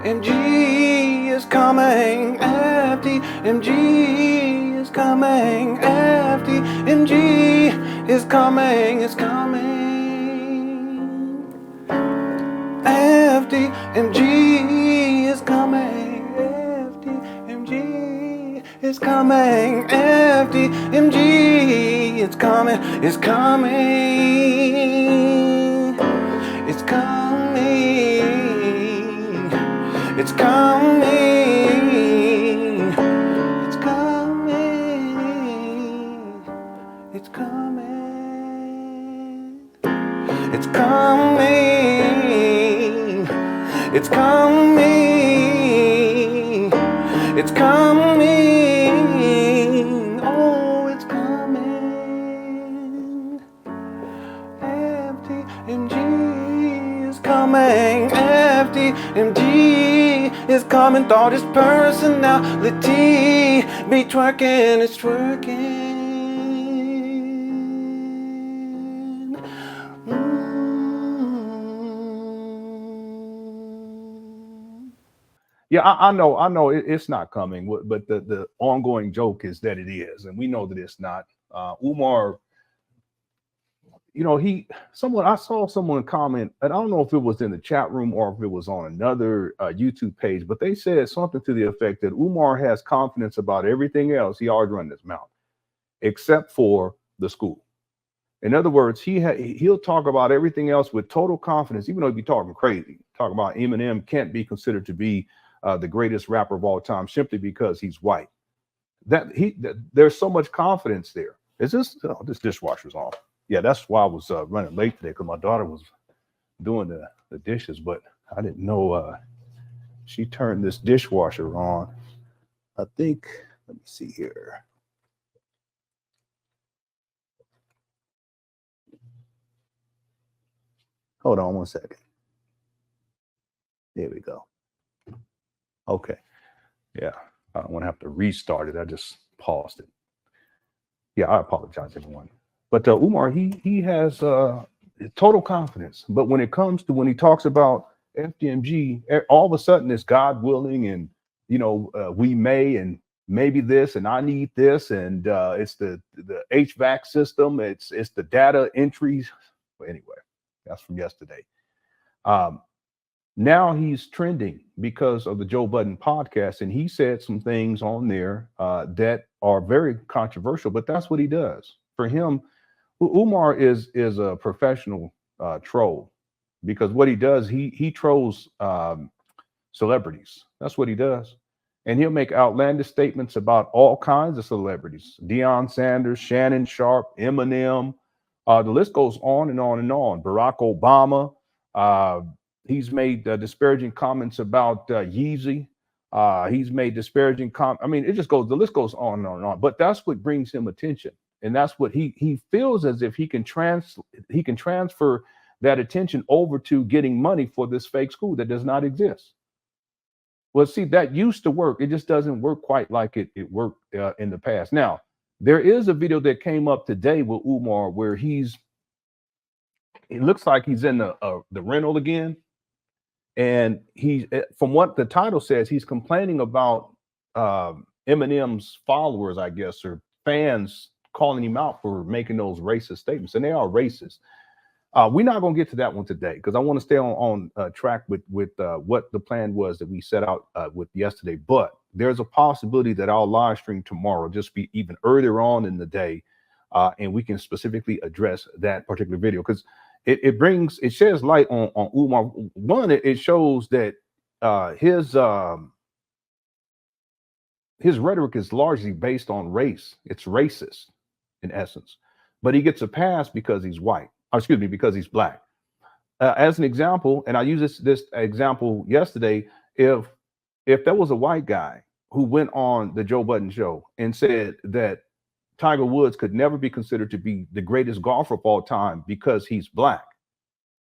FDMG is coming. FDMG is coming. FDMG is coming. It's coming. FDMG is coming. FDMG is coming. FDMG, it's coming. It's coming. It's coming. It's coming. It's coming. It's coming. It's coming. It's coming. It's coming. Oh, it's coming. FDMG is coming. FDMG is coming. Thought his personality be twerking. It's twerking. Yeah, I know it's not coming, but the ongoing joke is that it is, and we know that it's not. Umar, you know, I saw someone comment, and I don't know if it was in the chat room or if it was on another YouTube page, but they said something to the effect that Umar has confidence about everything else. He always runs his mouth, except for the school. In other words, he'll talk about everything else with total confidence, even though he'd be talking crazy. Talk about Eminem can't be considered to be the greatest rapper of all time simply because he's white. There's so much confidence there. Is this dishwasher's on? Yeah, that's why I was running late today, because my daughter was doing the dishes, but I didn't know she turned this dishwasher on. I think, let me see here. Hold on one second. There we go. Okay. Yeah, I don't want to have to restart it. I just paused it. Yeah, I apologize, everyone. But Umar, he has total confidence. But when it comes to when he talks about FDMG, all of a sudden it's God willing, and we may, and maybe this, and I need this, and it's the HVAC system, it's the data entries. But anyway, that's from yesterday. Now he's trending because of the Joe Budden podcast, and he said some things on there that are very controversial, but that's what he does. For him, Umar is a professional troll, because what he does, he trolls celebrities. That's what he does. And he'll make outlandish statements about all kinds of celebrities: Deion Sanders, Shannon Sharp, Eminem. The list goes on and on and on. Barack Obama. He's made disparaging comments about Yeezy. He's made disparaging comments. I mean, it just goes, the list goes on and on and on. But that's what brings him attention. And that's what he feels as if he can transfer that attention over to getting money for this fake school that does not exist. Well, see, that used to work. It just doesn't work quite like it worked in the past. Now, there is a video that came up today with Umar where it looks like he's in the rental again. And from what the title says, he's complaining about Eminem's followers, I guess, or fans calling him out for making those racist statements. And they are racist. We're not going to get to that one today, because I want to stay on track with what the plan was that we set out with yesterday. But there's a possibility that I'll live stream tomorrow, just be even earlier on in the day, and we can specifically address that particular video, because it sheds light on Umar. One, it shows that his rhetoric is largely based on race. It's racist in essence, but he gets a pass because he's white. Because he's black. As an example, and I used this example yesterday, if there was a white guy who went on the Joe Budden show and said that Tiger Woods could never be considered to be the greatest golfer of all time because he's black,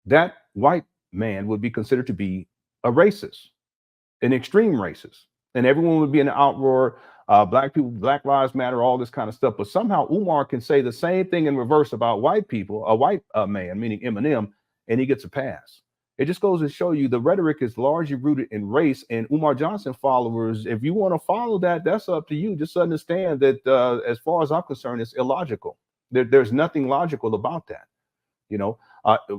that white man would be considered to be a racist, an extreme racist, and everyone would be in an outroar. Black people, Black Lives Matter, all this kind of stuff. But somehow Umar can say the same thing in reverse about white people, a white man, meaning Eminem, and he gets a pass. it just goes to show you the rhetoric is largely rooted in race. And Umar Johnson followers, if you want to follow that, that's up to you. Just understand that as far as I'm concerned, it's illogical. There's nothing logical about that. You know,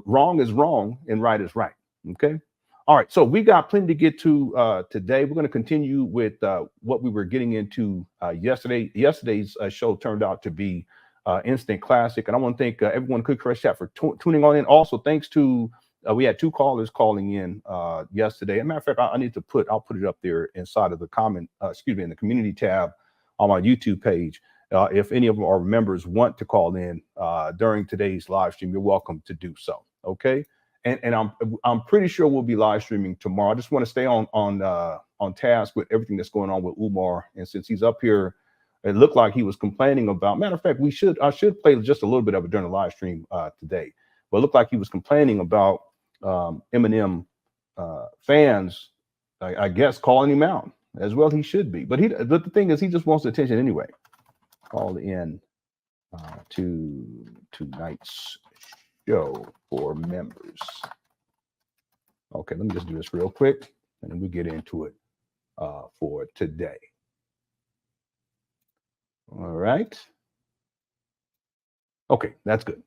wrong is wrong and right is right. Okay. All right. So we got plenty to get to today. We're going to continue with what we were getting into yesterday. Yesterday's show turned out to be instant classic. And I want to thank everyone, Cook Crush Chat, for tuning on in. Also, thanks to we had 2 callers calling in yesterday. As a matter of fact, I'll put it up there inside of the in the community tab on my YouTube page. If any of our members want to call in during today's live stream, you're welcome to do so. Okay. And I'm pretty sure we'll be live streaming tomorrow. I just want to stay on task with everything that's going on with Umar. And since he's up here, it looked like he was complaining about. Matter of fact, I should play just a little bit of it during the live stream today. But it looked like he was complaining about Eminem fans, I guess, calling him out as well. He should be. But the thing is, he just wants attention anyway. Call in to tonight's show for members. Okay, let me just do this real quick, and then we get into it for today. All right. Okay, that's good.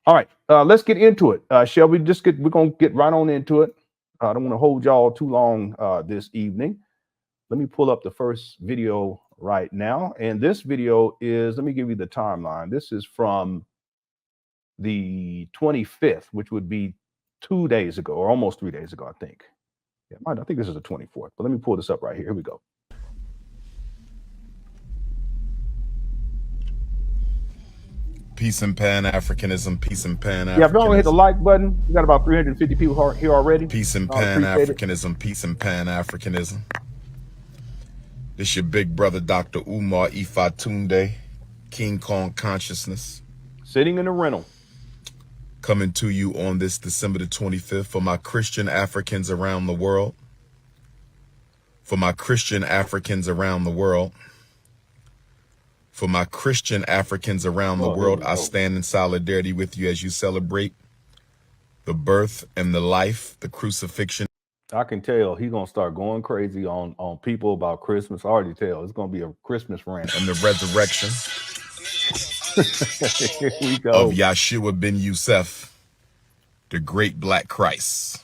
All right, let's get into it. Shall we we're going to get right on into it. I don't want to hold y'all too long this evening. Let me pull up the first video right now. And this video is, let me give you the timeline. This is from the 25th, which would be 2 days ago, or almost 3 days ago, I think. Yeah, I think this is the 24th, but let me pull this up right here. Here we go. Peace and Pan Africanism, peace and Pan Africanism. Yeah, if y'all hit the like button, we got about 350 people here already. Peace and Pan Africanism, peace and Pan Africanism. This your big brother, Dr. Umar Tunde, King Kong Consciousness. Sitting in the rental. Coming to you on this December the 25th for my Christian Africans around the world. For my Christian Africans around the world. For my Christian Africans around the world, I stand in solidarity with you as you celebrate the birth and the life, the crucifixion. I can tell he's going to start going crazy on people about Christmas. I already tell. It's going to be a Christmas rant. And the resurrection Here we go. of Yeshua ben Yusuf, the great black Christ.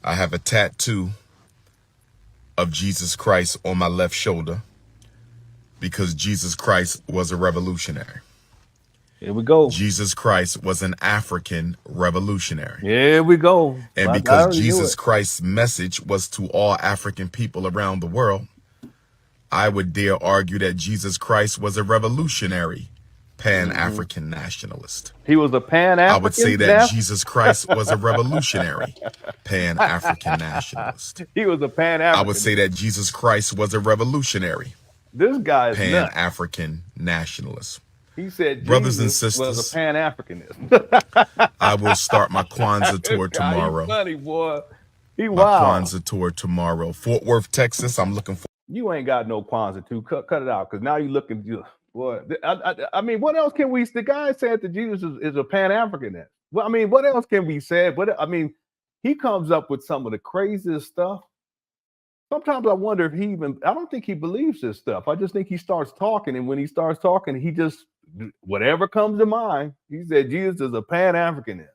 I have a tattoo of Jesus Christ on my left shoulder because Jesus Christ was a revolutionary. Here we go. Jesus Christ was an African revolutionary. Here we go. And because Jesus Christ's message was to all African people around the world, I would dare argue that Jesus Christ was a revolutionary Pan-African nationalist. He was a Pan-African? I would say that Jesus Christ was a revolutionary Pan-African nationalist. He was a Pan-African. I would say that Jesus Christ was a revolutionary this guy is Pan-African nationalist. He said brothers Jesus and sisters, was a Pan-Africanist. I will start my Kwanzaa tour tomorrow. Funny, boy. My Kwanzaa tour tomorrow. Fort Worth, Texas. I'm looking for. You ain't got no Kwanzaa too. Cut it out, because now you're looking. Boy, I mean, what else can we? The guy said that Jesus is a Pan-Africanist. Well, I mean, what else can we say? But I mean, he comes up with some of the craziest stuff. Sometimes I wonder if I don't think he believes this stuff. I just think he starts talking, and when he starts talking, he just, whatever comes to mind. He said Jesus is a Pan-Africanist.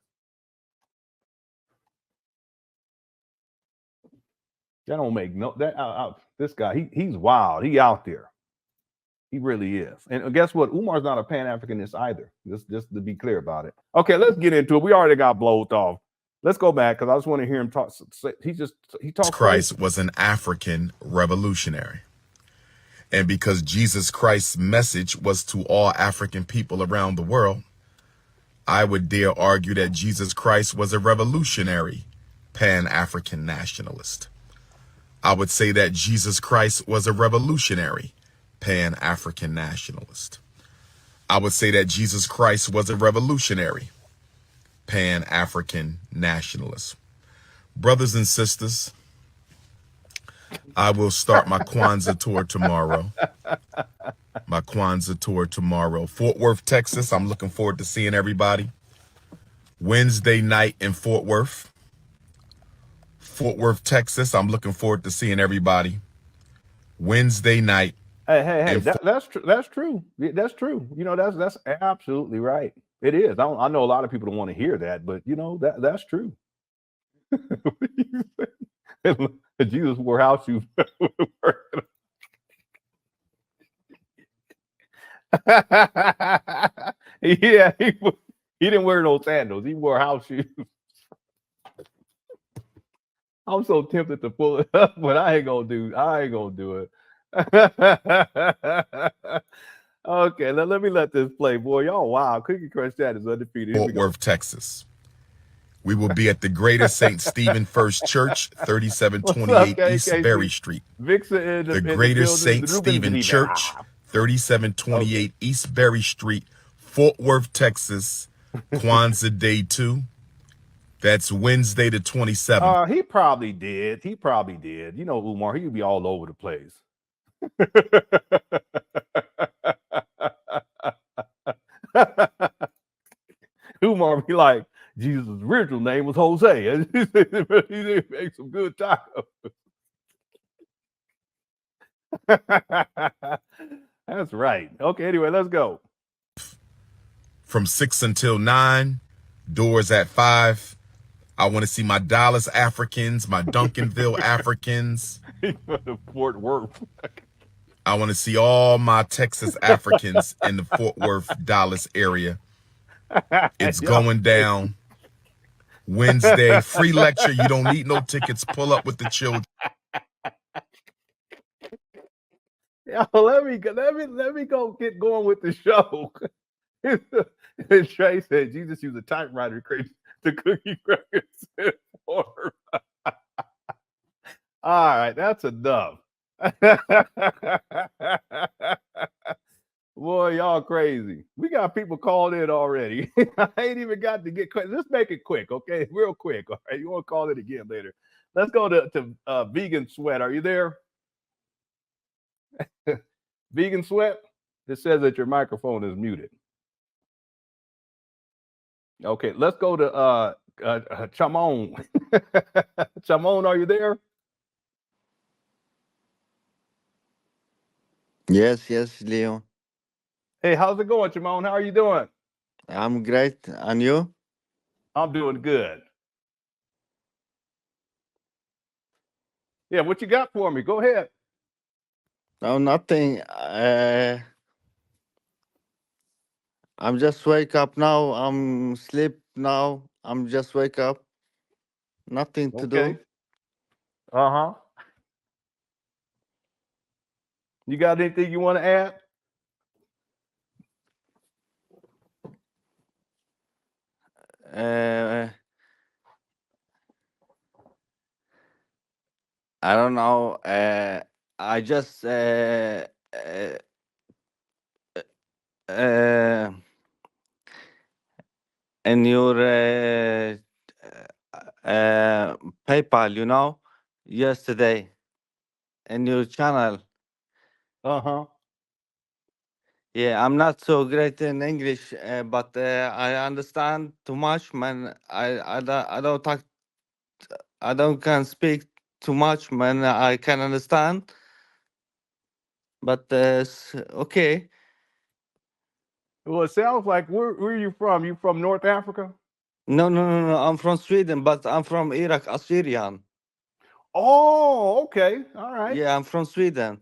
That don't make this guy, he's wild. He out there. He really is. And guess what? Umar's not a Pan-Africanist either. Just to be clear about it. Okay, let's get into it. We already got blowed off. Let's go back, because I just want to hear him talk. He talks. Christ was an African revolutionary. And because Jesus Christ's message was to all African people around the world, I would dare argue that Jesus Christ was a revolutionary Pan-African nationalist. I would say that Jesus Christ was a revolutionary Pan-African nationalist. I would say that Jesus Christ was a revolutionary Pan-African nationalist. Brothers and sisters, I will start my Kwanzaa tour tomorrow. My Kwanzaa tour tomorrow. Fort Worth, Texas. I'm looking forward to seeing everybody. Wednesday night in Fort Worth, Texas. I'm looking forward to seeing everybody. Wednesday night. Hey, that's true. That's true. That's true. You know, that's absolutely right. It is. I know a lot of people don't want to hear that, but you know, that's true. Jesus wore house shoes. Yeah, he didn't wear no sandals. He wore house shoes. I'm so tempted to pull it up, but I ain't gonna do it. Okay, let me let this play, boy. Y'all, wow, Cookie Crush Chat is undefeated. Fort Worth, Texas. We will be at the Greater St. Stephen First Church, 3728 East Berry Street. The Greater St. Stephen Church, 3728 East Berry Street, Fort Worth, Texas. Kwanzaa Day 2. That's Wednesday the 27th. He probably did. You know, Umar, he'd be all over the place. Umar be like, Jesus' original name was Jose. He did make some good tacos. That's right. Okay, anyway, let's go. From 6 until 9, doors at 5. I want to see my Dallas Africans, my Duncanville Africans. Fort Worth. I want to see all my Texas Africans in the Fort Worth, Dallas area. It's going down. Wednesday, free lecture. You don't need no tickets. Pull up with the children. Yo, let me go get going with the show. Trey said Jesus used a typewriter to cookie crackers. All right, that's enough. Boy, y'all crazy. We got people called in already. I ain't even got to get quick. Let's make it quick, okay? Real quick. All right, you want to call it again later. Let's go to Vegan Sweat. Are you there? Vegan Sweat? It says that your microphone is muted. Okay, let's go to Chamon. Chamon, are you there? Yes, Leon. Hey, how's it going, Chamon? How are you doing? I'm great. And you? I'm doing good. Yeah, what you got for me? Go ahead. No, nothing. I'm just wake up now. I'm sleep now. I'm just wake up. Nothing to do. Uh-huh. You got anything you want to add? I don't know. I just in your PayPal, you know, yesterday in your channel. Uh-huh. Yeah, I'm not so great in English, but I understand too much, man. I don't talk. I don't can speak too much, man. I can understand, but okay. Well, it sounds like where are you from? You from North Africa? No. I'm from Sweden, but I'm from Iraq, Assyrian. Oh, okay. All right. Yeah, I'm from Sweden.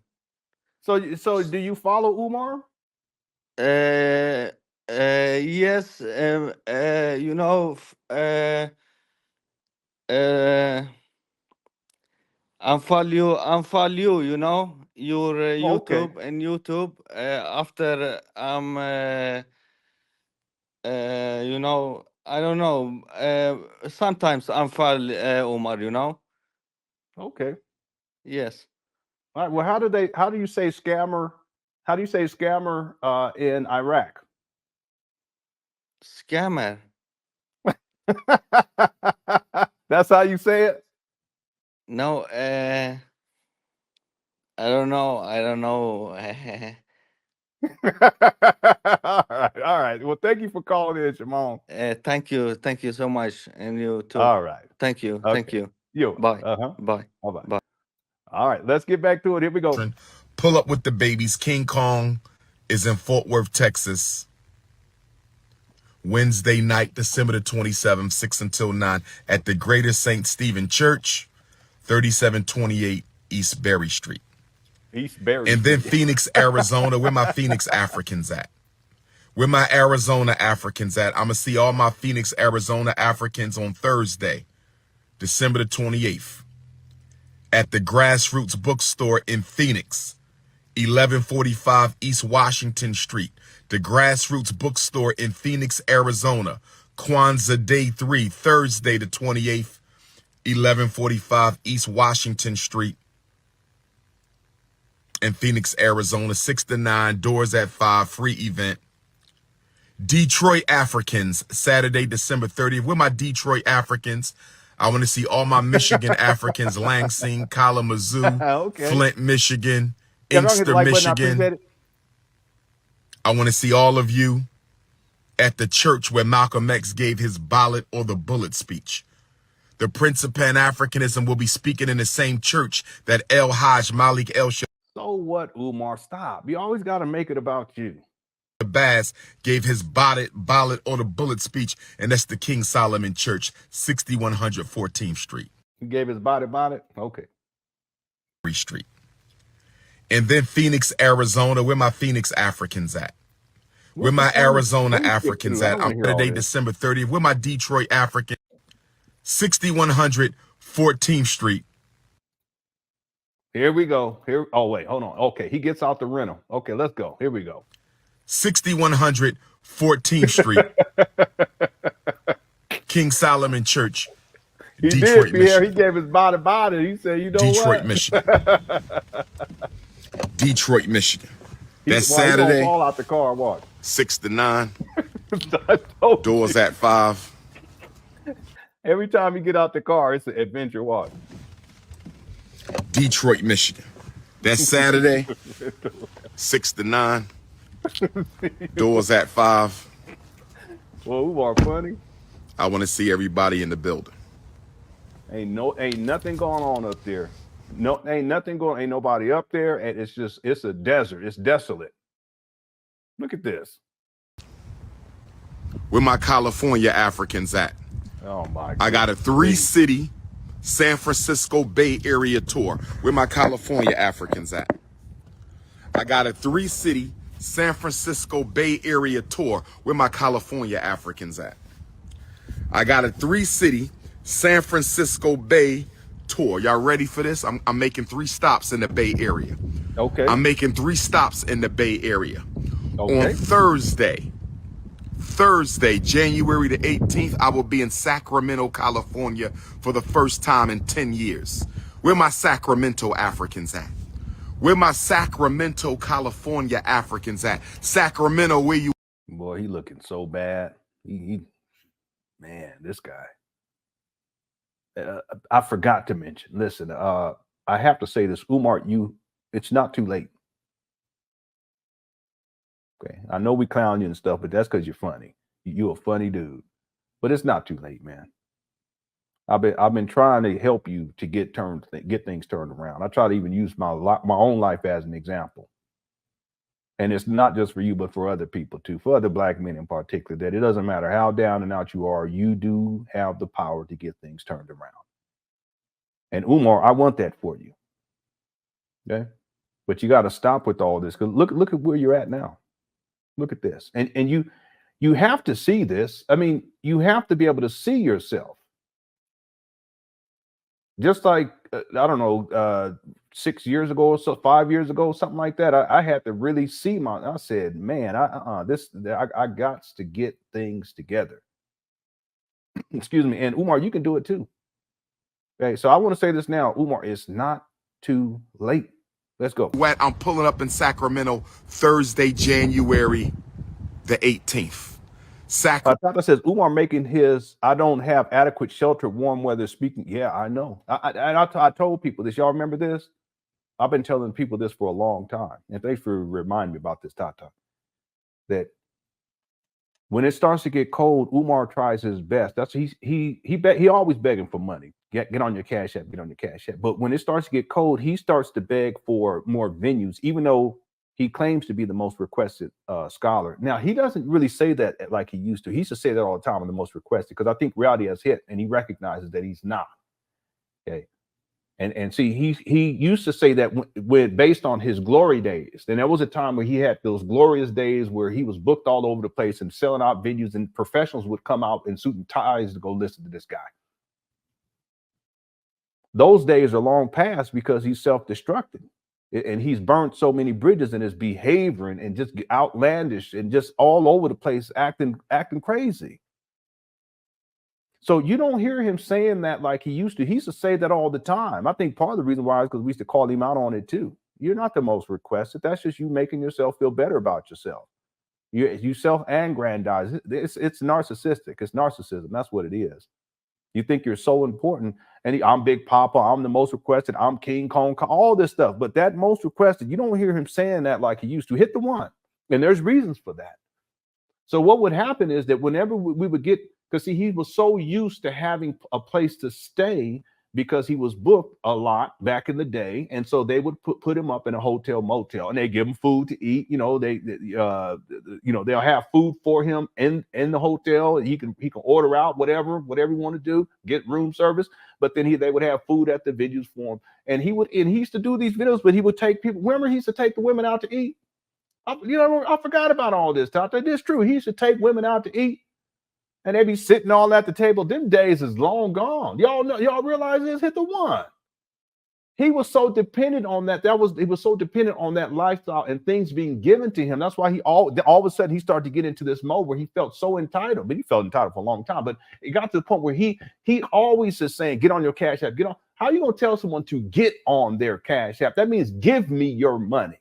So do you follow Umar? Yes. You know, I'm follow you. You know, your YouTube and YouTube. After you know, I don't know. Sometimes I'm follow Umar. You know. Okay. Yes. All right. Well, how do you say scammer? How do you say scammer in Iraq? Scammer. That's how you say it? No. I don't know. All right. Well, thank you for calling in, Shimon. Thank you so much, and you too. All right. Thank you, Okay. thank you. You. Bye, Uh-huh. bye, Bye-bye. bye. All right, let's get back to it. Here we go. Pull up with the babies. King Kong is in Fort Worth, Texas. Wednesday night, December the 27th, 6 until 9 at the Greater St. Stephen Church, 3728 East Berry Street. East Berry And then Street. Phoenix, Arizona. Where my Phoenix Africans at? Where my Arizona Africans at? I'm going to see all my Phoenix, Arizona Africans on Thursday, December the 28th at the Grassroots Bookstore in Phoenix, 1145 East Washington Street. The Grassroots Bookstore in Phoenix, Arizona. Kwanzaa Day 3, Thursday the 28th, 1145 East Washington Street in Phoenix, Arizona, 6 to 9, doors at 5, free event. Detroit Africans, Saturday, December 30th. Where my Detroit Africans? I want to see all my Michigan Africans, Lansing, Kalamazoo, Okay. Flint, Michigan, Yeah, don't hit the Inkster, like button. I Michigan. appreciate it. I want to see all of you at the church where Malcolm X gave his ballot or the bullet speech. The Prince of Pan Africanism will be speaking in the same church that El Hajj Malik El So what, Umar? Stop. You always got to make it about you. Shabazz gave his ballot or the bullet speech, and that's the King Solomon Church, 6100 14th Street. He gave his body. Okay. Street. And then Phoenix, Arizona. Where my Phoenix Africans at? Where my Arizona Africans at? I'm Saturday, December 30th. Where my Detroit Africans? 6100 14th Street. Here we go. Here. Oh, wait. Hold on. Okay. He gets out the rental. Okay. Let's go. Here we go. 6100 14th Street. King Solomon Church. He Detroit, did, Pierre. Michigan. He gave his body. He said, you know Detroit, what? Michigan. Detroit, Michigan. That's Saturday. Fall out the car. Watch. 6 to 9. I told Doors you. at 5. Every time you get out the car, it's an adventure. Watch. Detroit, Michigan. That's Saturday. 6 to 9. Doors at 5. Well, we are funny. I want to see everybody in the building. Ain't nothing going on up there. No, ain't nothing going. Ain't nobody up there, and it's a desert. It's desolate. Look at this. Where my California Africans at? Oh my God. I got a 3-city San Francisco Bay Area tour. Where my California Africans at? I got a 3-city San Francisco Bay Area tour. Where my California Africans at? I got a 3-city San Francisco Bay tour. Y'all ready for this? I'm making 3 stops in the Bay Area. Okay. I'm making 3 stops in the Bay Area. Okay. On Thursday, January the 18th, I will be in Sacramento, California for the first time in 10 years. Where my Sacramento Africans at? Where my Sacramento, California Africans at? Sacramento, where you? Boy, he looking so bad. Man, this guy. I forgot to mention. Listen, I have to say this, Umar. It's not too late. Okay, I know we clown you and stuff, but that's because you're funny. You're a funny dude. But it's not too late, man. I've been trying to help you to get things turned around. I try to even use my own life as an example. And it's not just for you, but for other people too, for other black men in particular, that it doesn't matter how down and out you are, you do have the power to get things turned around. And Umar, I want that for you. Okay. But you got to stop with all this. Because look at where you're at now. Look at this. And you have to see this. I mean, you have to be able to see yourself. Just like, I don't know, 6 years ago or so, 5 years ago, something like that. I had to really see I said, man, I got to get things together. Excuse me. And Umar, you can do it too. Okay. So I want to say this now, Umar, it's not too late. Let's go. I'm pulling up in Sacramento Thursday, January the 18th. Tata says Umar making his I don't have adequate shelter, warm weather speaking. Yeah, I know. I told people this. Y'all remember this? I've been telling people this for a long time, and thanks for reminding me about this, Tata, that when it starts to get cold, Umar tries his best. That's he always begging for money. Get on your Cash App, get on your Cash App. But when it starts to get cold, he starts to beg for more venues, even though he claims to be the most requested scholar. Now, he doesn't really say that like he used to. He used to say that all the time, I'm the most requested, because I think reality has hit, and he recognizes that he's not. Okay. And see, he used to say that when based on his glory days. Then there was a time where he had those glorious days where he was booked all over the place and selling out venues, and professionals would come out in suit and ties to go listen to this guy. Those days are long past because he's self-destructed, and he's burnt so many bridges in his behavior and just outlandish and just all over the place, acting crazy. So you don't hear him saying that like he used to. He used to say that all the time. I think part of the reason why is because we used to call him out on it too. You're not the most requested. That's just you making yourself feel better about yourself. You self-aggrandize. It's narcissistic. It's narcissism. That's what it is. You think you're so important, and I'm Big Papa, I'm the most requested, I'm King Kong, all this stuff. But that most requested, you don't hear him saying that like he used to. Hit the one. And there's reasons for that. So what would happen is that whenever we would get, because see, he was so used to having a place to stay because he was booked a lot back in the day, and so they would put him up in a hotel motel, and they give him food to eat. You know, they'll have food for him in the hotel. He can order out whatever you want to do, get room service. But then they would have food at the venues for him, and he used to do these videos, but he would take people. Remember, he used to take the women out to eat. I forgot about all this, Tata. It's true. He used to take women out to eat. And they be sitting all at the table. Them days is long gone. Y'all realize this? Hit the one. He was so dependent on that. He was so dependent on that lifestyle and things being given to him. That's why he all of a sudden he started to get into this mode where he felt so entitled. But he felt entitled for a long time. But it got to the point where he always is saying, "Get on your Cash App. Get on." How are you gonna tell someone to get on their Cash App? That means give me your money,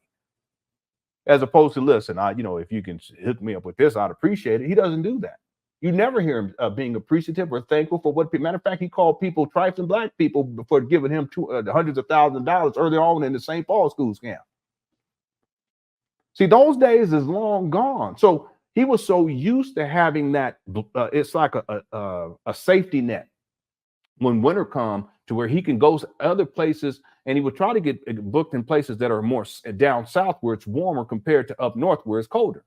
as opposed to listen. If you can hook me up with this, I'd appreciate it. He doesn't do that. You never hear him being appreciative or thankful for what. Matter of fact, he called people trifling black people for giving him hundreds of thousands of dollars early on in the St. Paul school scam. See, those days is long gone. So he was so used to having that. It's like a safety net when winter comes, to where he can go other places, and he would try to get booked in places that are more down south where it's warmer compared to up north where it's colder.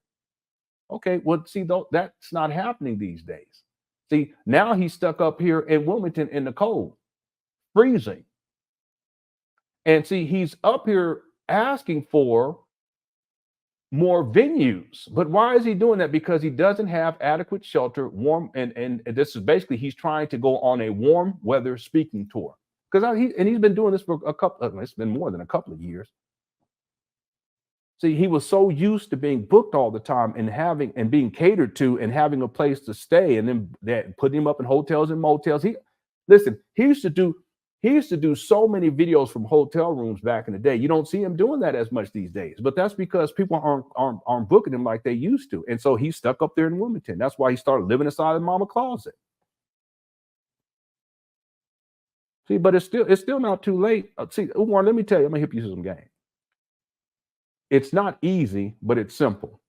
Okay, well, see, that's not happening these days. See, now he's stuck up here in Wilmington in the cold, freezing. And see, he's up here asking for more venues. But why is he doing that? Because he doesn't have adequate shelter, warm, and this is basically, he's trying to go on a warm weather speaking tour. Because he's been doing this for it's been more than a couple of years. See, he was so used to being booked all the time and being catered to and having a place to stay, and then putting him up in hotels and motels. He used to do so many videos from hotel rooms back in the day. You don't see him doing that as much these days, but that's because people aren't booking him like they used to. And so he's stuck up there in Wilmington. That's why he started living inside the mama closet. See, but it's still not too late. See, Umar, let me tell you, I'm gonna hip you to some game. It's not easy, but it's simple,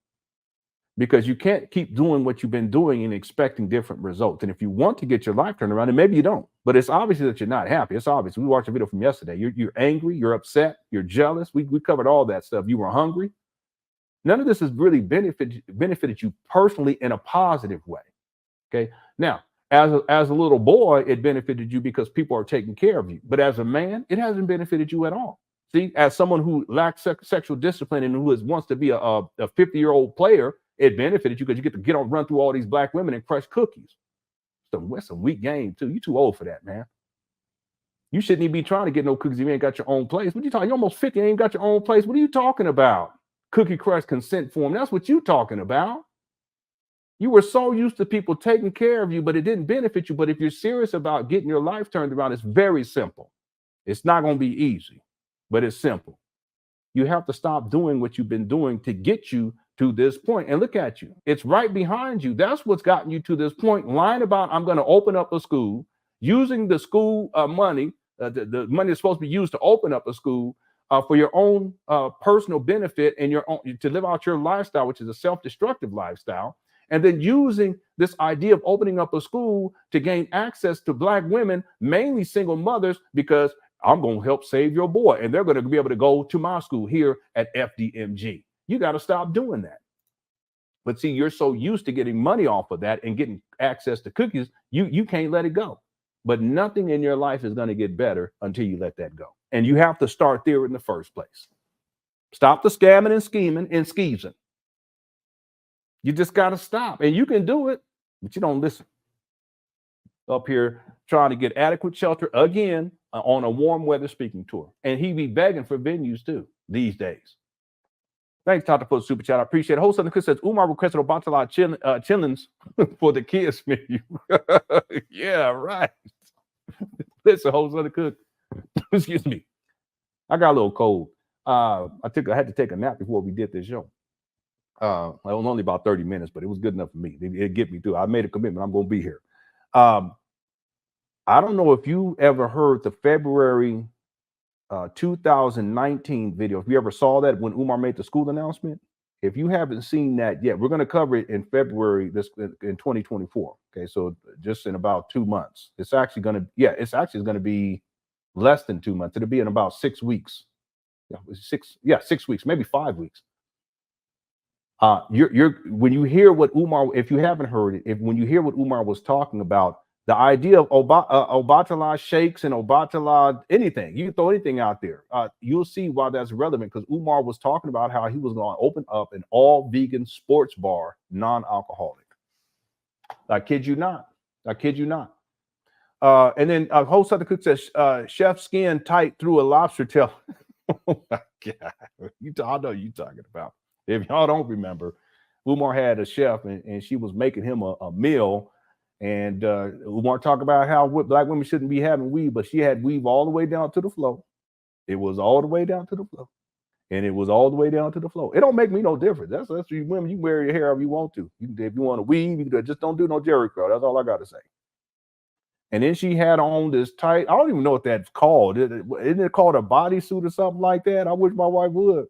because you can't keep doing what you've been doing and expecting different results. And if you want to get your life turned around, and maybe you don't, but it's obvious that you're not happy. It's obvious. We watched a video from yesterday. You're angry, you're upset, you're jealous. We covered all that stuff. You were hungry. None of this has really benefited you personally in a positive way. Okay. Now, as a little boy, it benefited you because people are taking care of you. But as a man, it hasn't benefited you at all. See, as someone who lacks sexual discipline and who wants to be a 50-year-old player, it benefited you because you get to run through all these black women and crush cookies. That's some weak game too. You too old for that, man. You shouldn't even be trying to get no cookies if you ain't got your own place. What are you talking? You're almost 50, you ain't got your own place. What are you talking about? Cookie crush consent form. That's what you talking about. You were so used to people taking care of you, but it didn't benefit you. But if you're serious about getting your life turned around, it's very simple. It's not going to be easy, but it's simple. You have to stop doing what you've been doing to get you to this point. And look at you. It's right behind you. That's what's gotten you to this point. Lying about, I'm going to open up a school, using the school money, the money that's supposed to be used to open up a school, for your own personal benefit and your own, to live out your lifestyle, which is a self-destructive lifestyle, and then using this idea of opening up a school to gain access to Black women, mainly single mothers, because I'm going to help save your boy, and they're going to be able to go to my school here at FDMG. You got to stop doing that. But see, you're so used to getting money off of that and getting access to cookies, you can't let it go. But nothing in your life is going to get better until you let that go. And you have to start there in the first place. Stop the scamming and scheming and skeezing. You just got to stop. And you can do it, but you don't listen. Up here trying to get adequate shelter again on a warm weather speaking tour. And he be begging for venues too these days. Thanks, Tata, for the super chat. I appreciate it. Host Southern Chris says, Umar requested Obatala chillings for the kids menu. Yeah, right. Listen, Host Southern Cook. Excuse me. I got a little cold. I had to take a nap before we did this show. It was only about 30 minutes, but it was good enough for me. It get me through. I made a commitment. I'm going to be here. I don't know if you ever heard the February 2019 video. If you ever saw that when Umar made the school announcement, if you haven't seen that yet, we're going to cover it in February in 2024. Okay, so just in about 2 months. It's actually going to be less than 2 months. It'll be in about 6 weeks. Yeah, 6 weeks, maybe 5 weeks. When you hear what Umar, if you haven't heard it, when you hear what Umar was talking about, the idea of Obatala shakes and Obatala anything, you can throw anything out there. You'll see why that's relevant, because Umar was talking about how he was going to open up an all-vegan sports bar, non-alcoholic. I kid you not. I kid you not. And then host of the cook says, chef skin tight through a lobster tail. Oh my God. I know you're talking about. If y'all don't remember, Umar had a chef and she was making him a meal. And Umar talked about how Black women shouldn't be having weave, but she had weave all the way down to the floor. It was all the way down to the floor. And it was all the way down to the floor. It don't make me no difference. That's you women. You can wear your hair however you want to. If you want to weave, you can do it. Just don't do no Jerry curl. That's all I got to say. And then she had on this tight, I don't even know what that's called. Isn't it called a bodysuit or something like that? I wish my wife would.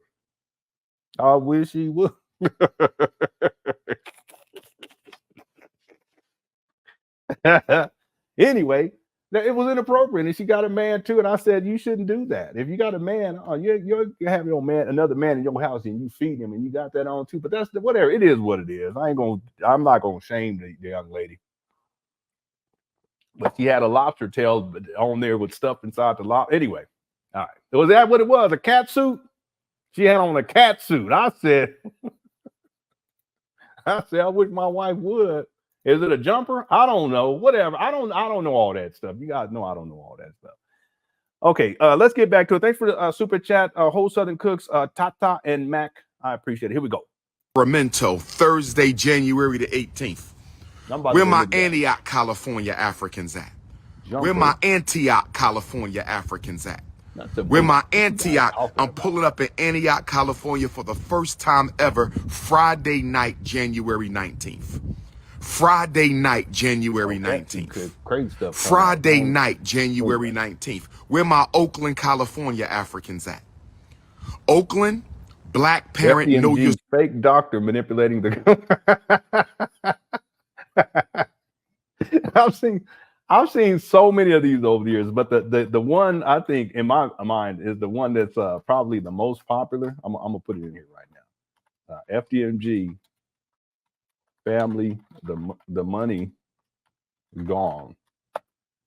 I wish she would. Anyway, it was inappropriate, and she got a man too. And I said, you shouldn't do that. If you got a man, you have your man, another man in your house, and you feed him, and you got that on too. But that's whatever. It is what it is. I'm not gonna shame the young lady. But she had a lobster tail on there with stuff inside the lobster. Anyway, all right. Was that what it was? A cat suit? She had on a cat suit. I said, I wish my wife would. Is it a jumper? I don't know. Whatever. I don't know all that stuff. You guys know I don't know all that stuff. Okay, let's get back to it. Thanks for the super chat. Whole Southern Cooks, Tata and Mac. I appreciate it. Here we go. Sacramento, Thursday, January the 18th. Where my Antioch, California Africans at? Where my Antioch, California Africans at? Where my Antioch, I'm pulling up in Antioch, California for the first time ever, Friday night, January 19th. Friday night, January 19th. Crazy stuff. Friday night, January 19th. Where my Oakland, California Africans at? Oakland, Black parent, FDMG, know your fake doctor manipulating the. I've seen so many of these over the years, but the one I think in my mind is the one that's probably the most popular. I'm gonna put it in here right now. FDMG family, the money gone.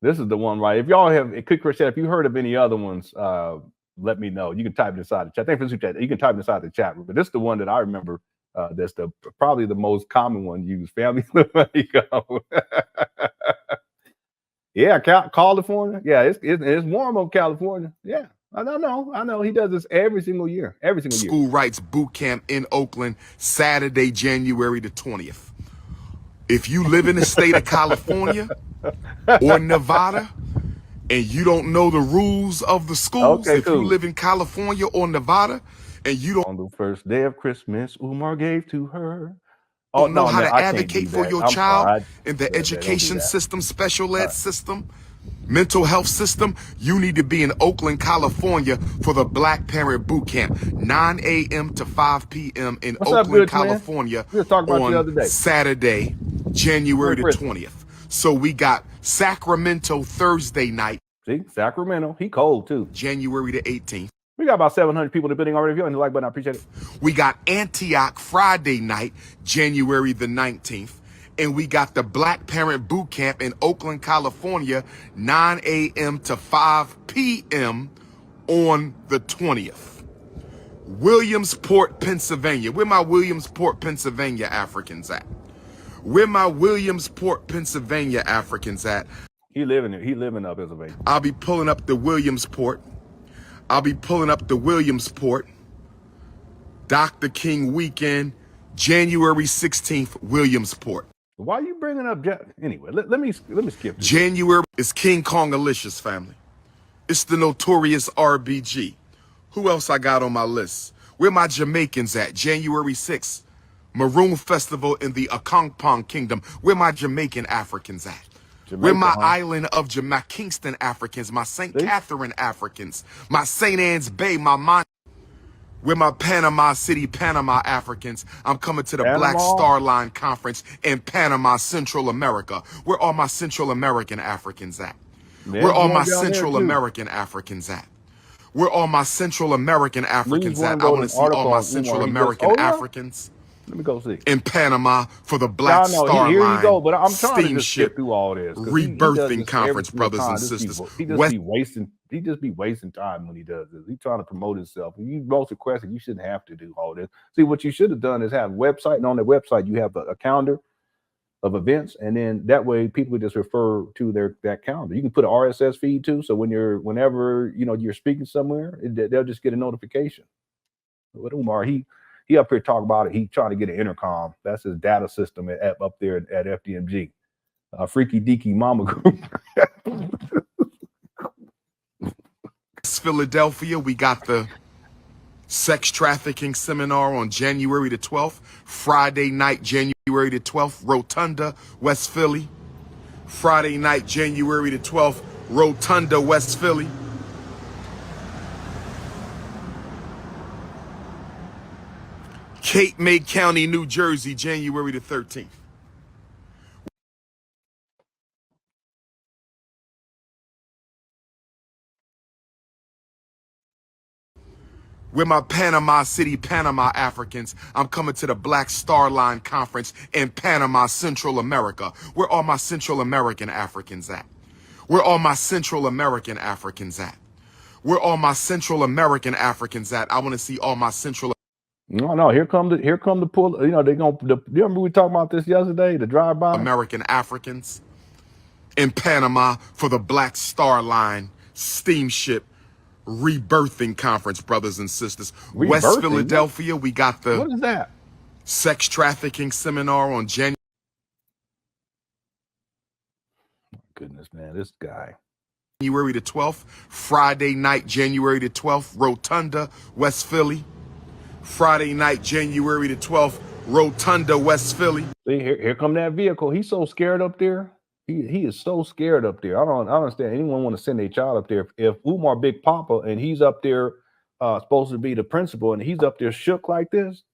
This is the one, right? If y'all have a quick chat, if you heard of any other ones, let me know. You can type it inside the chat. Thank you for the chat. You can type it inside the chat room. But this is the one that I remember. That's probably the most common one used. Family, the money gone. Yeah, California. Yeah, it's warm up California. Yeah, I know. He does this every single year. Every single year. School Rights Boot Camp in Oakland, Saturday, January the 20th. If you live in the state of California or Nevada and you don't know the rules of the schools, if you live in California or Nevada and you don't on the first day of Christmas, Umar gave to her. Know how to advocate for your child in the education system, special ed system, mental health system, you need to be in Oakland, California for the Black Parent Boot Camp, 9 a.m. to 5 p.m. in What's up, Oakland, Gooch, man? California We were talking about you the on other day. Saturday, January the Merry Christmas. 20th. So we got Sacramento Thursday night, See, Sacramento, he cold too. January the 18th. We got about 700 people in the building already. If you're on the like button, I appreciate it. We got Antioch Friday night, January the 19th. And we got the Black Parent Boot Camp in Oakland, California, 9 a.m. to 5 p.m. on the 20th. Williamsport, Pennsylvania. Where my Williamsport, Pennsylvania Africans at? Where my Williamsport, Pennsylvania Africans at? He living it. He living up Pennsylvania. I'll be pulling up the Williamsport. Dr. King weekend, January 16th, Williamsport. Why are you bringing up? Anyway, let me skip this. January is King Kongalicious family. It's the notorious RBG. Who else I got on my list? Where my Jamaicans at? January 6th, Maroon Festival in the Akongpong Kingdom. Where my Jamaican Africans at? Where my island of Jamaica, Kingston Africans, my St. Catherine Africans, my St. Anne's Bay, my where my Panama City, Panama Africans. I'm coming to the Black Star Line Conference in Panama, Central America. Where all my Central American Africans at? Where all my Central American Africans at? Where all my Central American Africans at? I want to see all my Central American Africans. Let me go see. In Panama for the Black Star here Line. You go, but I'm trying to just Steamship skip through all this. Rebirthing Conference, brothers and sisters. He just be wasting time when he does this. He's trying to promote himself. And you most requested, you shouldn't have to do all this. See, what you should have done is have a website, and on the website you have a calendar of events, and then that way people just refer to that calendar. You can put an RSS feed too, so whenever you're speaking somewhere, they'll just get a notification. With Umar, he up here talking about it. He's trying to get an intercom. That's his data system up there at FDMG. Freaky Deaky Mama Group. Philadelphia, we got the sex trafficking seminar on January the 12th. Friday night, January the 12th, Rotunda, West Philly. Friday night, January the 12th, Rotunda, West Philly. Cape May County, New Jersey, January the 13th. Where my Panama City, Panama Africans, I'm coming to the Black Star Line Conference in Panama, Central America. Where all my Central American Africans at? Where all my Central American Africans at? Where all my Central American Africans at? I want to see all my Central. No, here come the pull. You remember we talked about this yesterday, the drive-by? American Africans in Panama for the Black Star Line Steamship Rebirthing Conference, brothers and sisters. West Philadelphia, we got the what is that? Sex trafficking seminar on January. Goodness, man, this guy. January the 12th, Friday night, January the 12th, Rotunda, West Philly. Friday night, January the 12th, Rotunda, West Philly. See, here come that vehicle. He's so scared up there. He is so scared up there. I don't understand anyone want to send a child up there. If Umar Big Papa and he's up there supposed to be the principal and he's up there shook like this,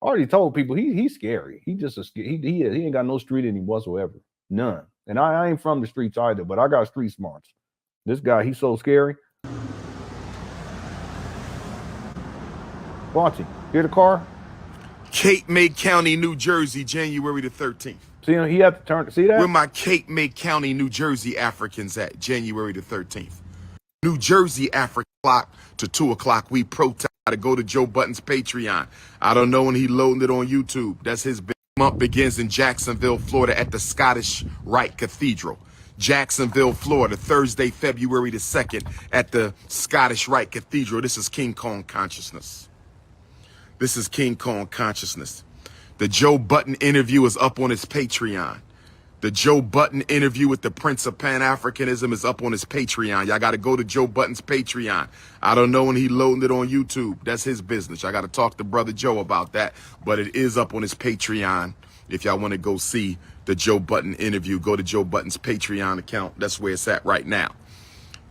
I already told people he's scary. He just he ain't got no street in him whatsoever. None. And I ain't from the streets either, but I got street smarts. This guy, he's so scary. Watch him. Hear the car? Cape May County, New Jersey, January the 13th. See, he had to turn. See that? Where my Cape May County, New Jersey Africans at? January the 13th. New Jersey African clock to 2 o'clock. We protest to go to Joe Button's Patreon. I don't know when he loading it on YouTube. That's his big month begins in Jacksonville, Florida at the Scottish Rite Cathedral. Jacksonville, Florida, Thursday, February the 2nd at the Scottish Rite Cathedral. This is King Kong Consciousness. This is King Kong Consciousness. The Joe Button interview is up on his Patreon. The Joe Button interview with the Prince of Pan Africanism is up on his Patreon. Y'all got to go to Joe Button's Patreon. I don't know when he loading it on YouTube. That's his business. I got to talk to Brother Joe about that, but it is up on his Patreon. If y'all want to go see the Joe Budden interview, go to Joe Budden's Patreon account. That's where it's at right now.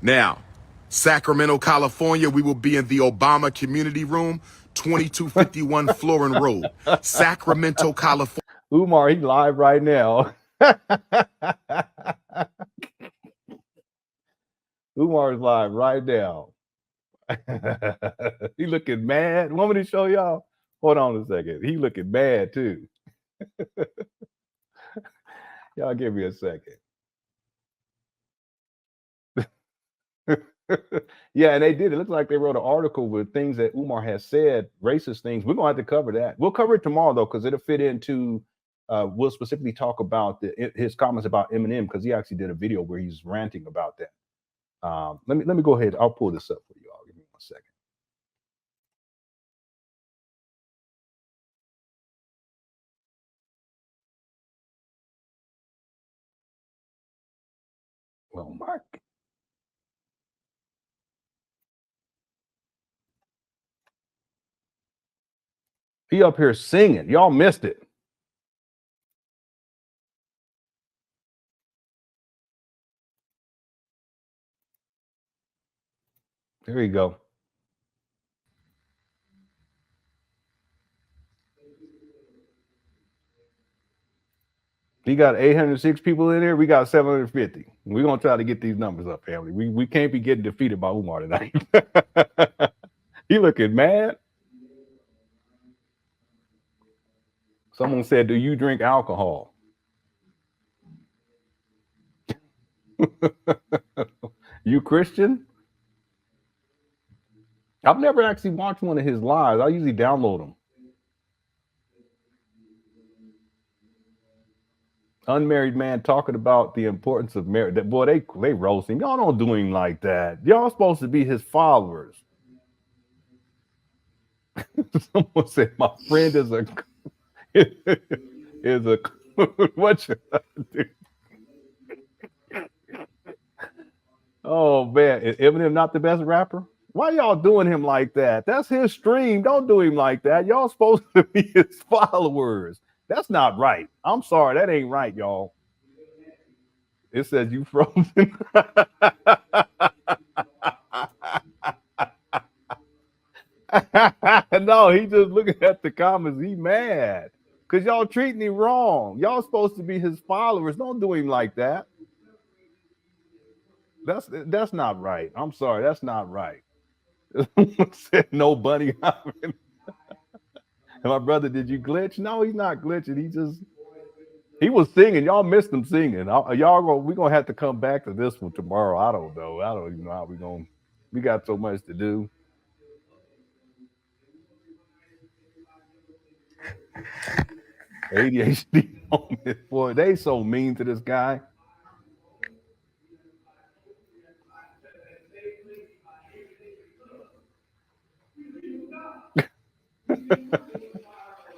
Now, Sacramento, California, we will be in the Obama Community Room, 2251 Florin Road, Sacramento, California. Umar, he live right now. Umar is live right now. He looking mad. Want me to show y'all? Hold on a second. He looking mad too. Y'all give me a second. Yeah, and they did. It looks like they wrote an article with things that Umar has said, racist things. We're gonna have to cover that. We'll cover it tomorrow though, because it'll fit into. We'll specifically talk about his comments about Eminem, because he actually did a video where he's ranting about that. Let me go ahead. I'll pull this up for you all. Give me 1 second. Well, Mark. He up here singing. Y'all missed it. There you go. He got 806 people in there. We got 750. We're gonna try to get these numbers up, family. We can't be getting defeated by Umar tonight. He looking mad. Someone said, "Do you drink alcohol?" You Christian? I've never actually watched one of his lives. I usually download them. Unmarried man talking about the importance of marriage. That boy, they roast him. Y'all don't do him like that. Y'all supposed to be his followers. Someone said my friend is a what should I do? Oh man, is Eminem not the best rapper? Why y'all doing him like that? That's his stream. Don't do him like that. Y'all supposed to be his followers. That's not right. I'm sorry, that ain't right, y'all. It says you frozen. No, he just looking at the comments. He mad because y'all treating him wrong. Y'all supposed to be his followers. Don't do him like that. That's not right. I'm sorry, that's not right. Said no bunny hopping. My brother, did you glitch? No, he's not glitching. He was singing. Y'all missed him singing. We're gonna have to come back to this one tomorrow. I don't know. I don't even know how we're gonna. We got so much to do. ADHD moment. Boy, they so mean to this guy.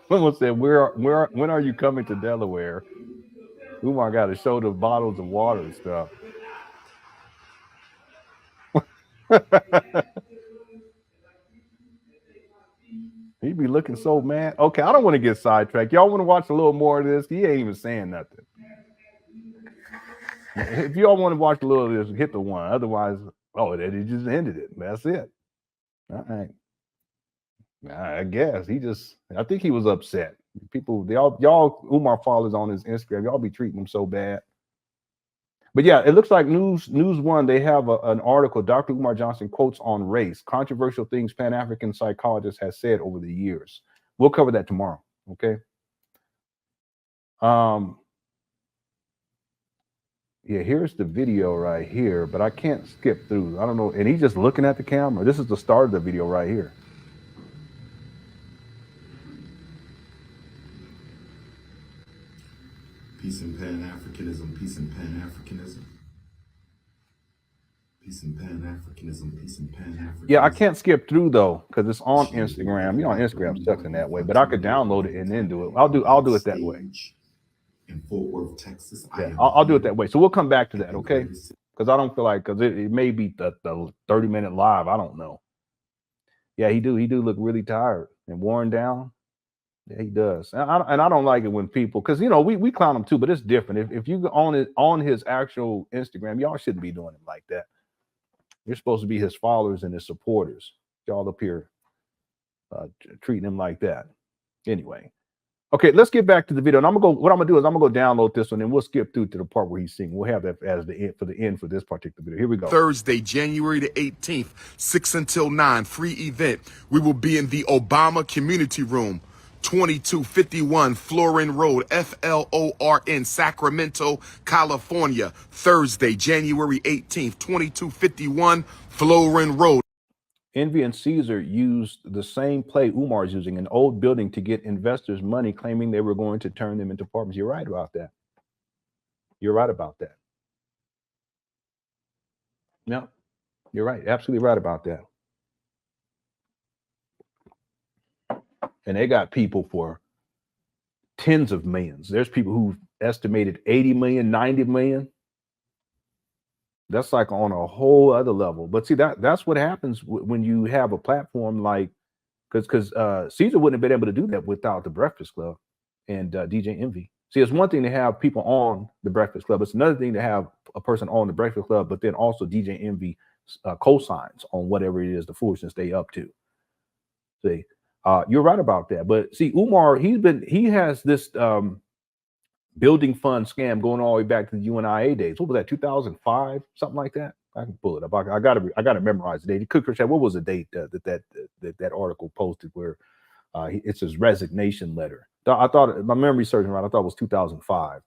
Someone said, when are you coming to Delaware? Umar got to show the bottles of water and stuff. He be looking so mad. Okay, I don't want to get sidetracked. Y'all want to watch a little more of this? He ain't even saying nothing. If y'all want to watch a little of this, hit the one. Otherwise, he just ended it. That's it. All right. I guess I think he was upset. People, y'all Umar followers on his Instagram, y'all be treating him so bad. But yeah, it looks like News One, they have an article, Dr. Umar Johnson quotes on race, controversial things Pan African psychologist has said over the years. We'll cover that tomorrow, okay? Yeah, here's the video right here, but I can't skip through. I don't know, and he's just looking at the camera. This is the start of the video right here. Peace in Pan Africanism, peace in Pan Africanism. Peace in Pan Africanism, peace in Pan Africanism. Yeah, I can't skip through though, because it's on Instagram. You know, Instagram sucks in that way, but I could download it and then do it. I'll do it that way. In Fort Worth, Texas. Yeah, I'll do it that way. So we'll come back to that, okay? Because I don't feel like, because it may be the 30-minute live. I don't know. Yeah, he do look really tired and worn down. Yeah, he does. And I don't like it when people, because you know we clown him too, but it's different. If you go on his actual Instagram, y'all shouldn't be doing him like that. You're supposed to be his followers and his supporters. Y'all up here treating him like that. Anyway, okay, let's get back to the video. And I'm gonna go. What I'm gonna do is I'm gonna go download this one, and we'll skip through to the part where he's singing. We'll have that as the end for this particular video. Here we go. Thursday, January the 18th, 6 until 9, free event. We will be in the Obama Community Room, 2251 Florin Road, FLORN, Sacramento, California. Thursday, January 18th, 2251 Florin Road. Envy and Caesar used the same play Umar is using, an old building, to get investors money, claiming they were going to turn them into apartments. You're right about that. You're right about that. No, you're right. Absolutely right about that. And they got people for tens of millions. There's people who estimated 80 million, 90 million. That's like on a whole other level. But see, that's what happens when you have a platform like, because Caesar wouldn't have been able to do that without the Breakfast Club and DJ Envy. See, it's one thing to have people on the Breakfast Club. It's another thing to have a person on the Breakfast Club, but then also DJ Envy cosigns on whatever it is, the foolishness they up to. See, you're right about that. But see, Umar, he has this building fund scam going all the way back to the UNIA days. What was that, 2005, something like that? I can pull it up. I gotta memorize the date. What was the date that article posted where it's his resignation letter? I thought, my memory serving right, I thought it was 2005.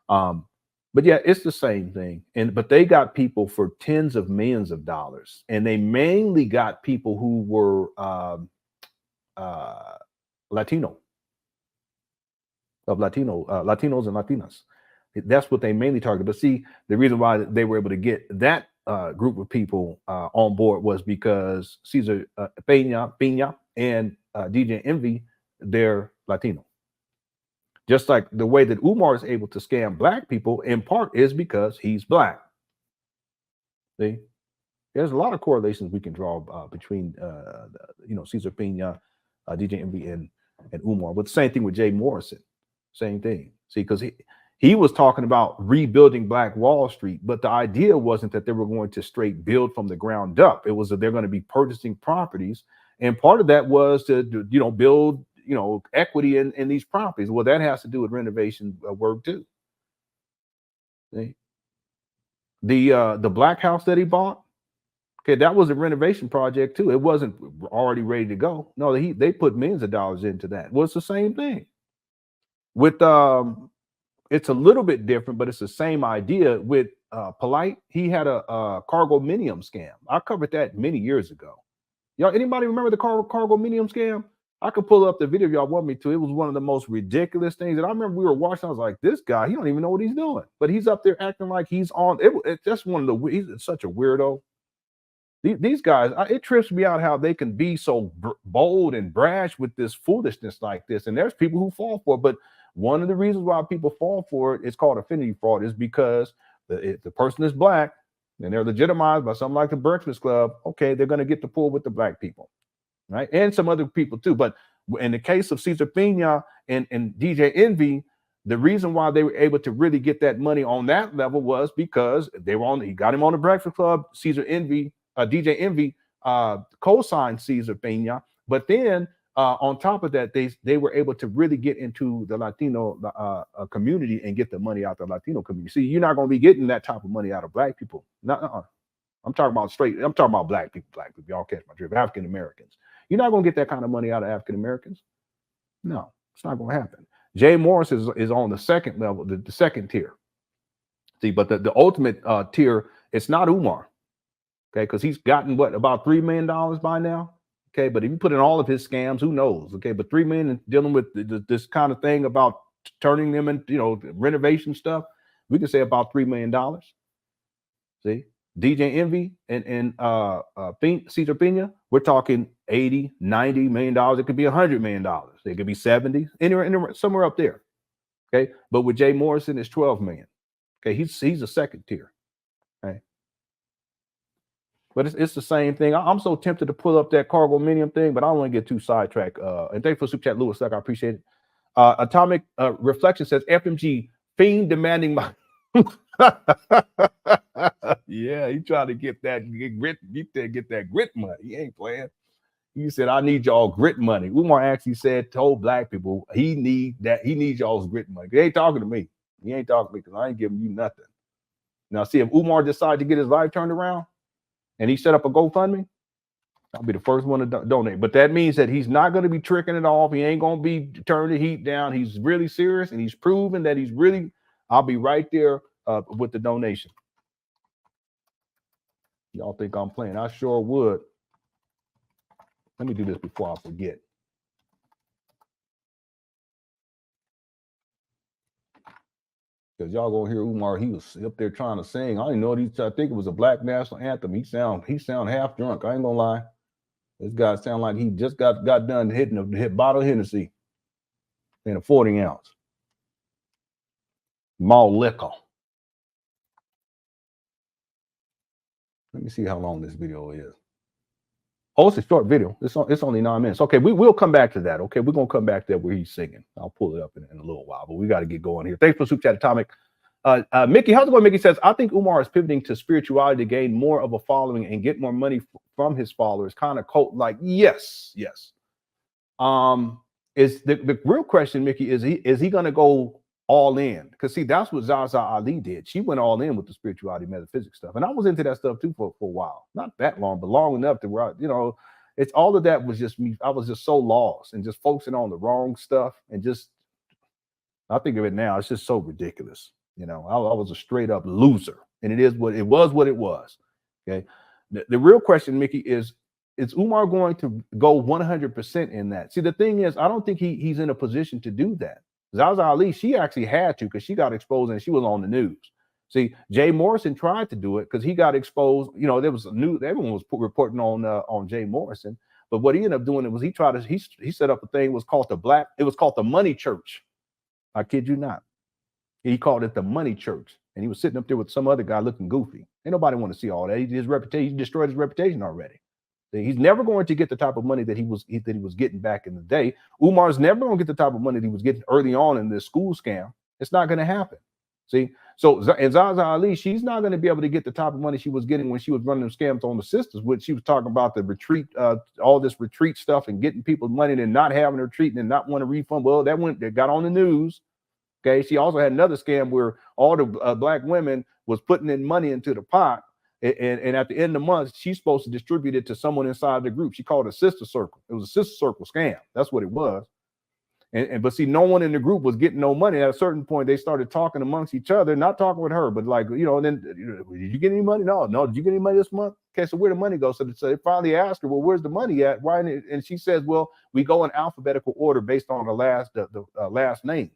But yeah, it's the same thing. But they got people for tens of millions of dollars, and they mainly got people who were Latinos and Latinas. That's what they mainly targeted. But see, the reason why they were able to get that group of people on board was because Cesar Pena and DJ Envy, they're Latino. Just like the way that Umar is able to scam black people, in part is because he's black. See, there's a lot of correlations we can draw between Cesar Pena, DJ Envy, and Umar. But the same thing with Jay Morrison. Same thing. See, because he was talking about rebuilding Black Wall Street, but the idea wasn't that they were going to straight build from the ground up. It was that they're going to be purchasing properties, and part of that was to build equity in these properties. Well, that has to do with renovation work too. See? The black house that he bought, okay, that was a renovation project too. It wasn't already ready to go. No, they put millions of dollars into that. Well, it's the same thing. With it's a little bit different, but it's the same idea. With Polite, he had a cargo minium scam. I covered that many years ago. Y'all, anybody remember the cargo minium scam? I could pull up the video if y'all want me to. It was one of the most ridiculous things that I remember we were watching. I was like, this guy, he don't even know what he's doing, but he's up there acting like he's on. It's just one of the. He's such a weirdo. These guys, it trips me out how they can be so bold and brash with this foolishness like this. And there's people who fall for it. But one of the reasons why people fall for it, it's called affinity fraud, is because the person is black and they're legitimized by something like the Breakfast Club. Okay, they're going to get the pull with the black people, right? And some other people too. But in the case of Cesar Pena and DJ Envy, the reason why they were able to really get that money on that level was because he got him on the Breakfast Club. DJ Envy co-signed Cesar Pena, but then on top of that, they were able to really get into the Latino community and get the money out the Latino community. See, you're not going to be getting that type of money out of black people. I'm talking about I'm talking about black people. Black people, y'all catch my drift. African Americans. You're not going to get that kind of money out of African Americans. No, it's not going to happen. Jay Morris is on the second level, the second tier. See, but the ultimate tier, it's not Umar. Okay, because he's gotten about $3 million by now. Okay, but if you put in all of his scams, who knows? Okay, but $3 million dealing with this kind of thing about turning them into renovation stuff, we can say about $3 million. See, DJ Envy and Cesar Pena, we're talking 80, 90 million dollars. It could be $100 million. It could be 70, anywhere somewhere up there. Okay, but with Jay Morrison, it's 12 million. Okay, he's a second tier. Okay. But it's the same thing. I'm so tempted to pull up that cargo minium thing, but I don't want to get too sidetracked. And thanks for super chat, Lewis. I appreciate it. Atomic Reflection says FMG fiend demanding my. Yeah, he trying to get grit, get that grit money. He ain't playing. He said, I need y'all grit money. Umar actually told black people he needs y'all's grit money. He ain't talking to me. He ain't talking to me because I ain't giving you nothing. Now, see, if Umar decided to get his life turned around and he set up a GoFundMe, I'll be the first one to donate. But that means that he's not going to be tricking it off. He ain't going to be turning the heat down. He's really serious, and he's proven that he's really, I'll be right there with the donation. Y'all think I'm playing? I sure would. Let me do this before I forget. Because y'all gonna hear Umar, he was up there trying to sing. I didn't know I think it was a black national anthem. He sound half drunk. I ain't gonna lie. This guy sound like he just got done hitting a bottle of Hennessy in a 40 ounce. Malt liquor. Let me see how long this video is. Oh, it's a short video. It's only 9 minutes. Okay, we'll come back to that. Okay, we're gonna come back there where he's singing. I'll pull it up in a little while, but we got to get going here. Thanks for Super Chat Atomic. Mickey, how's it going? Mickey says, I think Umar is pivoting to spirituality to gain more of a following and get more money from his followers. Kind of cult-like. Yes. Is the real question, Mickey, is he going to go all in? Because see, that's what Zaza Ali did. She went all in with the spirituality, metaphysics stuff, and I was into that stuff too for a while. Not that long, but long enough to where it's all of that was just me. I was just so lost and just focusing on the wrong stuff, and just I think of it now, it's just so ridiculous. I was a straight up loser, and it was what it was. Okay. The real question, Mickey, is Umar going to go 100% in that? See, the thing is, I don't think he's in a position to do that. Zaza Ali, she actually had to, because she got exposed and she was on the news. See, Jay Morrison tried to do it because he got exposed. There was everyone was reporting on Jay Morrison, but what he ended up doing was he set up a thing. It was called the Money Church. I kid you not. He called it the Money Church, and he was sitting up there with some other guy looking goofy. Ain't nobody want to see all that. He destroyed his reputation already. He's never going to get the type of money that he was getting back in the day. Umar's never going to get the type of money that he was getting early on in this school scam. It's not going to happen. See, and Zaza Ali, she's not going to be able to get the type of money she was getting when she was running them scams on the sisters, which she was talking about the retreat, all this retreat stuff and getting people money and not having a retreat and not want a refund. Well, that got on the news. Okay, she also had another scam where all the black women was putting in money into the pot, and at the end of the month, she's supposed to distribute it to someone inside the group. She called it a sister circle. It was a sister circle scam. That's what it was. But see, no one in the group was getting no money. At a certain point, they started talking amongst each other, not talking with her, but and then, did you get any money? No. Did you get any money this month? Okay, so where the money go? So they finally asked her, well, where's the money at? Why? And she says, well, we go in alphabetical order based on the last name.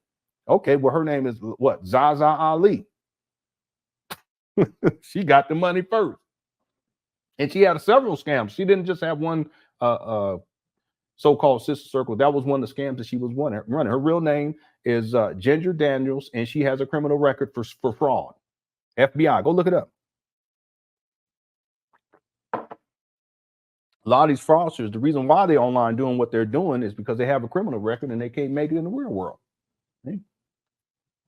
Okay, well, her name is what? Zaza Ali. She got the money first. And she had several scams. She didn't just have one so-called sister circle. That was one of the scams that she was running. Her real name is Ginger Daniels, and she has a criminal record for fraud. FBI, go look it up. A lot of these fraudsters, the reason why they're online doing what they're doing is because they have a criminal record and they can't make it in the real world.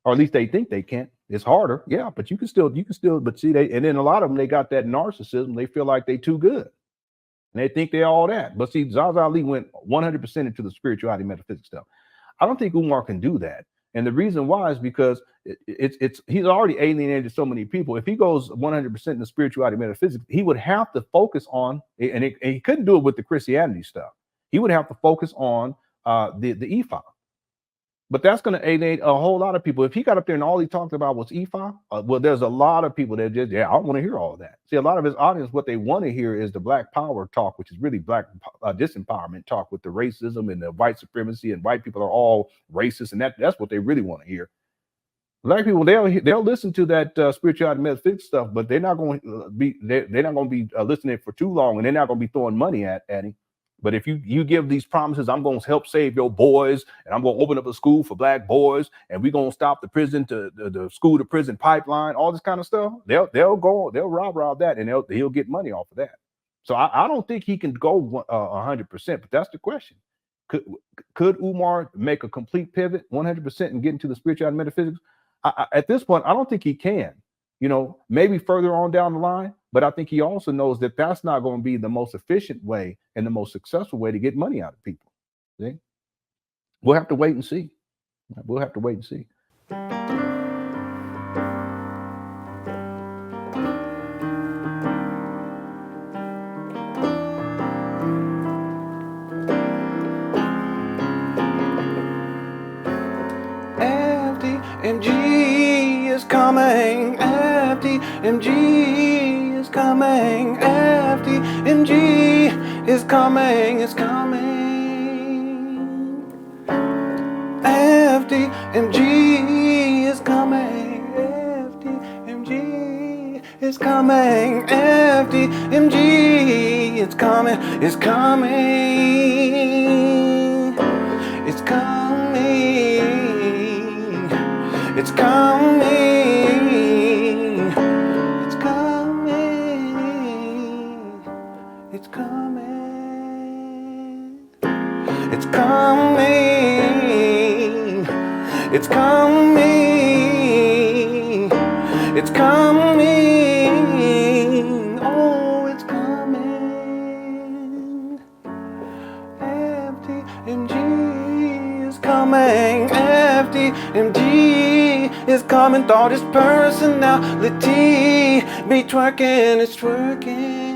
Or at least they think they can't. It's harder, yeah, but you can still, but see, and then a lot of them, they got that narcissism. They feel like they too good. And they think they're all that. But see, Zaza Ali went 100% into the spirituality metaphysics stuff. I don't think Umar can do that. And the reason why is because he's already alienated so many people. If he goes 100% into spirituality metaphysics, he would have to focus on, and he couldn't do it with the Christianity stuff. He would have to focus on the Ifa. But that's going to alienate a whole lot of people. If he got up there and all he talked about was Ifa, well, there's a lot of people that just, I don't want to hear all of that. See, a lot of his audience, what they want to hear is the black power talk, which is really black disempowerment talk with the racism and the white supremacy, and white people are all racist, and that's what they really want to hear. Black people, they'll listen to that spirituality metaphysics stuff, but they're not going to be listening for too long, and they're not going to be throwing money at him. But if you give these promises, I'm going to help save your boys, and I'm going to open up a school for black boys, and we're going to stop the prison to the school to prison pipeline, all this kind of stuff, they'll rob that, and he'll get money off of that. So I don't think he can go 100%, but that's the question. Could Umar make a complete pivot 100% and get into the spirituality and metaphysics? At this point, I don't think he can. You know, maybe further on down the line, but I think he also knows that that's not going to be the most efficient way and the most successful way to get money out of people. See? We'll have to wait and see. We'll have to wait and see. FDMG is coming. FDMG is coming. FDMG is coming. It's coming. FDMG is coming. FDMG is coming. FDMG is coming. It's coming. It's coming. It's coming. It's coming. It's coming. It's coming. It's coming. It's coming. Oh, it's coming. FDMG is coming. FDMG is coming. Thought his personality be twerking, it's twerking.